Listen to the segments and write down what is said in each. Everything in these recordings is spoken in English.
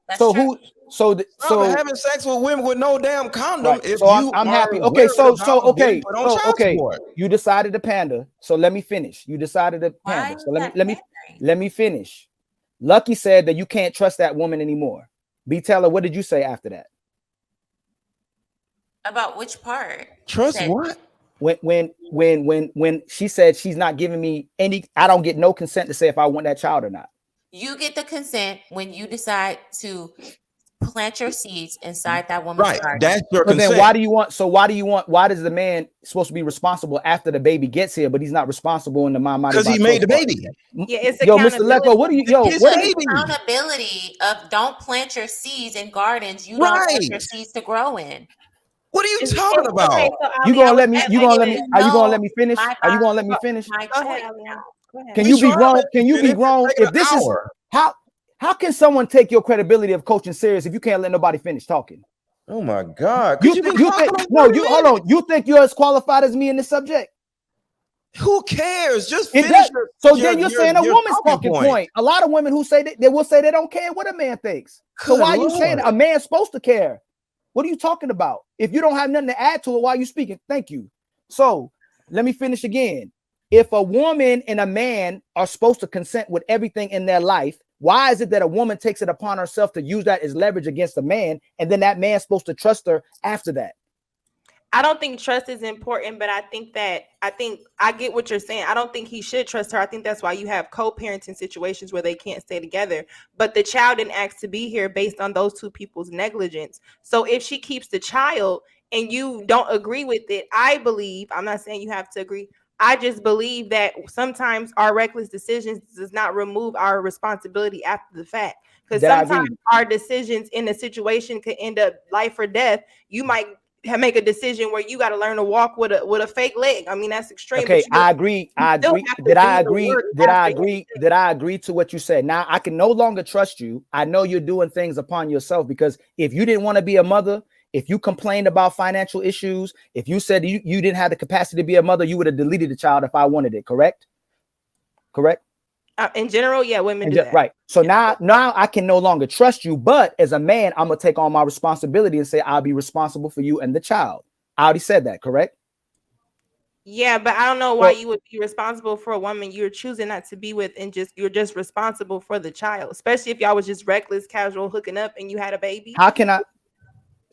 That's So true. who? So Stop so having sex with women with no damn condom right. if So you I'm are happy. Okay. worried So about getting okay. put on So child okay. support. You decided to pander. So let me finish. You decided to Why pander. is So that pandering? let me finish. Lucky said that you can't trust that woman anymore. B Taylor, what did you say after that? About which part? You Trust said what? When she said she's not giving me any, I don't get no consent to say if I want that child or not. you get the consent when you decide to plant your seeds inside that woman's Right. garden. That's your So then consent. why do you want? So why do you want? Why does the man supposed to be responsible after the baby gets here, but he's not responsible in the Mamadi Because he Batos made the part? baby. Yeah, it's Yo, Mr. accountability. Lecco, what do you? Yo, His what? The baby. accountability of don't plant your seeds in gardens you don't want your Right. seeds to grow in. What are you It's, talking okay, about? so You Ali, I gonna was let me? just You And gonna saying let when me? this. you Are you gonna let know me finish? my Are you gonna let me biological, finish? my Go ahead, choice Ali. now. Go ahead. Can We you be trying to grown? let you Can you be finish. It's grown? taking If an this is hour. how can someone take your credibility of coaching serious if you can't let nobody finish talking? Oh my God. Because you've been You talking think like no? 30 You hold minutes. on. You think you're as qualified as me in this subject? Who cares? Just It finish does. So then you're saying a your woman's talking talking point. point. A lot of women who say that they will say they don't care what a man thinks. So Good why are you saying Lord. a man's supposed to care? What are you talking about? If you don't have nothing to add to it, why are you speaking? Thank you. So let me finish again. If a woman and a man are supposed to consent with everything in their life, why is it that a woman takes it upon herself to use that as leverage against a man, and then that man's supposed to trust her after that? I don't think trust is important, but I think I get what you're saying. I don't think he should trust her. I think that's why you have co-parenting situations where they can't stay together. But the child didn't ask to be here based on those two people's negligence. So if she keeps the child and you don't agree with it, I believe, I'm not saying you have to agree. I just believe that sometimes our reckless decisions does not remove our responsibility after the fact. Because That I sometimes agree. our decisions in a situation could end up life or death. You might make a decision where you got to learn to walk with a fake leg. I mean, that's extreme, but Okay, I agree. you I still agree. have to Did I do the agree? work Did I after agree? everything. Did I agree to what you said? Now I can no longer trust you. I know you're doing things upon yourself because if you didn't want to be a mother, if you complained about financial issues, if you said you didn't have the capacity to be a mother, you would have deleted the child if I wanted it. Correct? Correct? In general, yeah, women And do that. right. So Yeah. now I can no longer trust you. But as a man, I'm gonna take on my responsibility and say I'll be responsible for you and the child. I already said that. Correct? Yeah, but I don't know why So you would be responsible for a woman you're choosing not to be with, and you're just responsible for the child, especially if y'all was just reckless, casual hooking up, and you had a baby. how can I?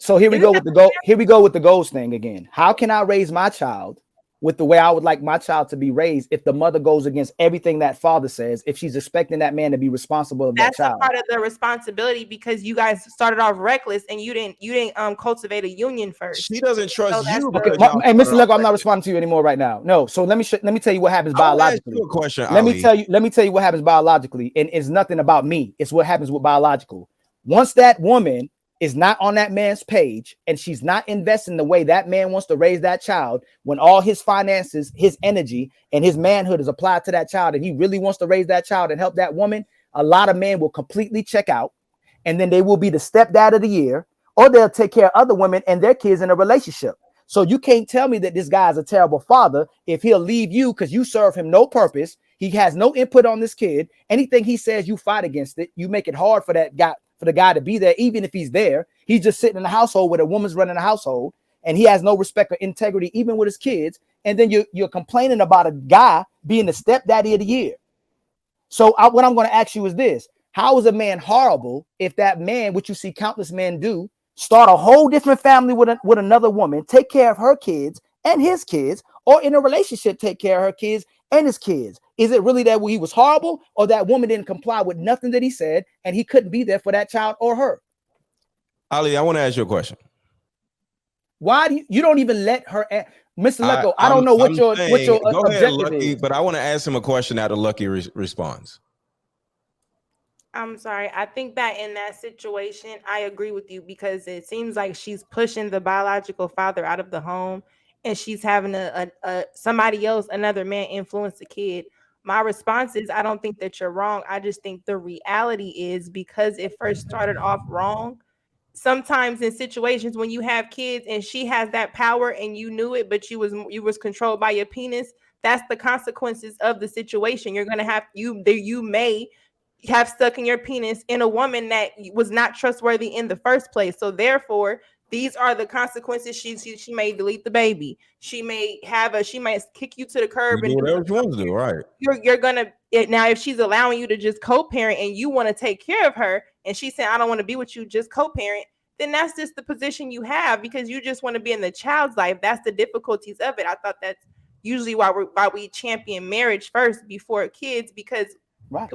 So here we Isn't that go with the goal. Here we go with the goals thing again. How can I raise my child with the way I would like my child to be raised if the mother goes against everything that father says, if she's expecting that man to be responsible of that that's a child? part of the responsibility because you guys started off reckless and you didn't cultivate a union She first. doesn't So trust that's you Okay, because the y'all and started Mr. off Lego, I'm not reckless. responding to you anymore right now. No, so let me tell you what happens I want to ask you biologically. a question, Let me Ali. tell you what happens biologically, and it's nothing about me. It's what happens with biological. Once that woman is not on that man's page and she's not investing the way that man wants to raise that child, when all his finances, his energy, and his manhood is applied to that child, and he really wants to raise that child and help that woman, a lot of men will completely check out, and then they will be the stepdad of the year, or they'll take care of other women and their kids in a relationship. So you can't tell me that this guy is a terrible father if he'll leave you because you serve him no purpose. He has no input on this kid. Anything he says, you fight against it. You make it hard for that guy, for the guy to be there, even if he's there. He's just sitting in the household where a woman's running a household, and he has no respect or integrity, even with his kids. And then you're complaining about a guy being the stepdaddy of the year. So what I'm going to ask you is this: how is a man horrible if that man, which you see countless men do, start a whole different family with another woman, take care of her kids and his kids, or in a relationship take care of her kids and his kids? Is it really that he was horrible, or that woman didn't comply with nothing that he said and he couldn't be there for that child or her? Ali, I want to ask you a question. Why do you don't even let her? Mr. I, Lecco, I I'm don't know I'm what saying, your go ahead, objective Lucky, is. but I want to ask him a question after Lucky responds. I'm sorry. I think that in that situation, I agree with you because it seems like she's pushing the biological father out of the home and she's having a somebody else, another man influence the kid. My response is I don't think that you're wrong. I just think the reality is because it first started off wrong. Sometimes in situations when you have kids and she has that power and you knew it, but you was controlled by your penis, that's the consequences of the situation. You're gonna have you may have stuck in your penis in a woman that was not trustworthy in the first place. So therefore, these are the consequences. She may delete the baby. She might kick you to the curb You and do whatever you want to do, right? You're gonna now if she's allowing you to just co-parent and you want to take care of her, and she's saying I don't want to be with you, just co-parent, then that's just the position you have because you just want to be in the child's life. That's the difficulties of it. I thought that's usually why we champion marriage first before kids, because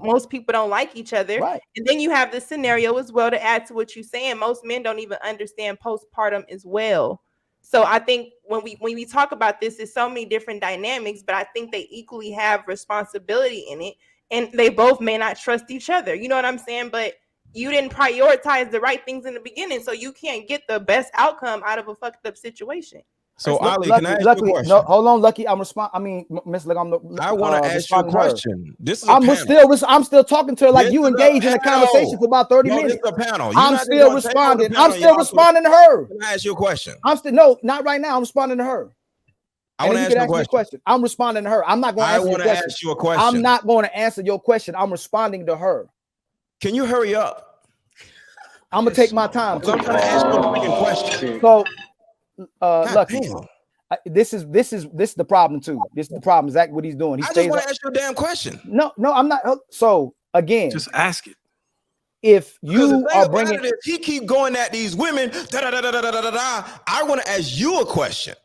most people don't like each other. Right. And then you have this scenario as well to add to what you're saying. Most men don't even understand postpartum as well. So I think when we talk about this, there's so many different dynamics, but I think they equally have responsibility in it, and they both may not trust each other. You know what I'm saying? But you didn't prioritize the right things in the beginning, so you can't get the best outcome out of a fucked up situation. So Ali, Lucky, can I ask you a question? No, hold on, Lucky. I want to ask you a question. This is I'm still talking to her like you engaged in a conversation for about 30 minutes. This is a panel. I'm still responding. I'm still responding to her. Can I ask you a question? Not right now. I'm responding to her. I want to ask you a question. I'm responding to her. I'm not going to ask you a question. I'm not going to answer your question. I'm responding to her. Can you hurry up? I'm gonna take my time. I'm trying to ask you a freaking question. So, Lucky, this is the problem too. This is the problem. Exactly what he's doing. I just want to ask you a damn question. No, I'm not. So again, just ask it. If you are bringing, he keep going at these women. I want to ask you a question.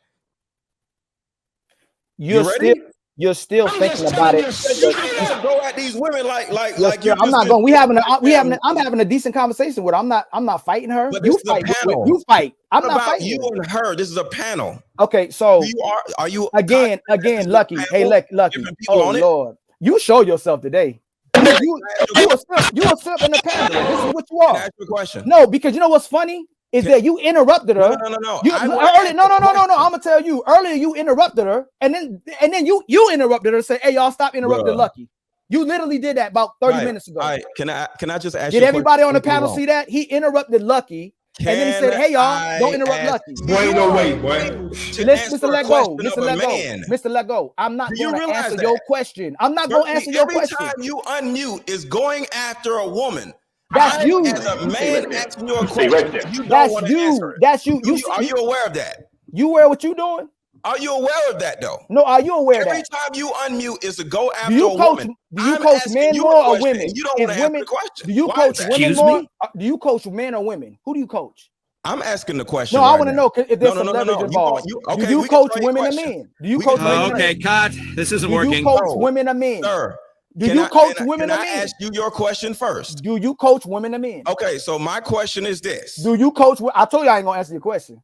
You're still thinking about it. You can't go at these women like I'm not going. I'm having a decent conversation with her. I'm not fighting her. But You fight. You fight. I'm not fighting you and her. This is a panel. Okay, so are you again, Lucky? Hey, Lucky. Oh Lord, you show yourself today. You a simp in the panel. This is what you are. Can I ask you a question? No, because you know what's funny is that you interrupted her. No. I'm gonna tell you. Earlier, you interrupted her, and then you interrupted her and say, "Hey, y'all, stop interrupting Lucky." You literally did that about 30 minutes ago. All right, can I just ask? Did everybody on the panel see that? He interrupted Lucky, and then he said, "Hey, y'all, don't interrupt Lucky." Listen, let go. Mr. Let go. I'm not going to answer your question. I'm not going to answer your question. Every time you unmute is going after a woman. That's you. As a man asking you a question, you don't want to answer it. That's you. Are you aware of that? You aware of what you doing? Are you aware of that though? No, are you aware of that? Every time you unmute is to go after a woman. Do you coach men more or women? You don't want to answer the question. Do you coach women more? Do you coach men or women? Who do you coach? I'm asking the question. No, I want to know if there's some leverage involved. Do you coach women and men? Do you coach women? Okay, cut. This isn't working. Do you coach women and men? Sir. Do you coach women and men? Can I ask you your question first? Do you coach women and men? Okay, so my question is this. Do you coach? I told you I ain't gonna answer your question.